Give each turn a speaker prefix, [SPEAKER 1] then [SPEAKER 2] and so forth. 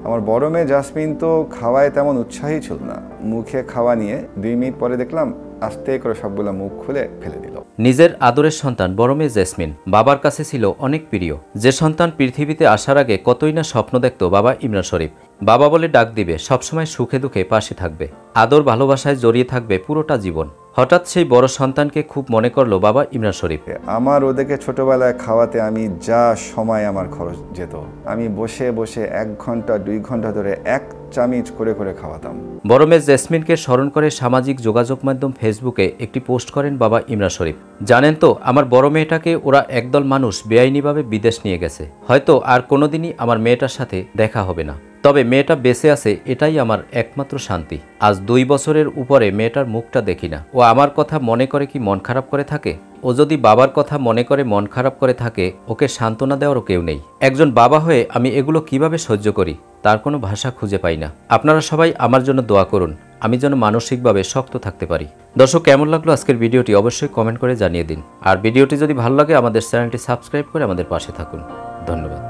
[SPEAKER 1] আমার বড় মেয়ে জাসমিন তো খাওয়ায় তেমন উৎসাহী ছিল না। মুখে খাওয়া নিয়ে 2 মিনিট পরে দেখলাম আস্তে করে সবগুলো মুখ খুলে ফেলে দিল।
[SPEAKER 2] নিজের আদরের সন্তান বড় মেয়ে জেসমিন বাবার কাছে ছিল অনেক প্রিয়। যে সন্তান পৃথিবীতে আসার আগে কতই না স্বপ্ন দেখত বাবা ইমরান শরীফ। বাবা বলে ডাক দিবে, সবসময় সুখে দুঃখে পাশে থাকবে, আদর ভালোবাসায় জড়িয়ে থাকবে পুরোটা জীবন। হঠাৎ সেই বড় সন্তানকে খুব মনে করলো বাবা ইমরান শরীফ।
[SPEAKER 1] আমার ওদেরকে ছোটবেলায় খাওয়াতে আমি যা সময় আমার খরচ যেত, আমি বসে বসে 1 ঘন্টা 2 ঘন্টা ধরে 1 চামচ করে করে খাওয়াতাম।
[SPEAKER 2] বড় মেয়ে জেসমিনকে স্মরণ করে সামাজিক যোগাযোগ মাধ্যম ফেসবুকে একটি পোস্ট করেন বাবা ইমরান শরীফ। জানেন তো, আমার বড় মেয়েটাকে ওরা একদল মানুষ বেআইনিভাবে বিদেশ নিয়ে গেছে। হয়তো আর কোনোদিনই আমার মেয়েটার সাথে দেখা হবে না, তবে মেয়েটা বেঁচে আছে এটাই আমার একমাত্র শান্তি। আজ 2 বছরের উপরে মেয়েটার মুখটা দেখি না। ও আমার কথা মনে করে কি মন খারাপ করে থাকে? ও যদি বাবার কথা মনে করে মন খারাপ করে থাকে, ওকে সান্ত্বনা দেওয়ারও কেউ নেই। একজন বাবা হয়ে আমি এগুলো কিভাবে সহ্য করি তার কোনো ভাষা খুঁজে পাই না। আপনারা সবাই আমার জন্য দোয়া করুন, আমি যেন মানসিকভাবে শক্ত থাকতে পারি। দর্শক, কেমন লাগলো আজকের ভিডিওটি অবশ্যই কমেন্ট করে জানিয়ে দিন। আর ভিডিওটি যদি ভালো লাগে আমাদের চ্যানেলটি সাবস্ক্রাইব করে আমাদের পাশে থাকুন। ধন্যবাদ।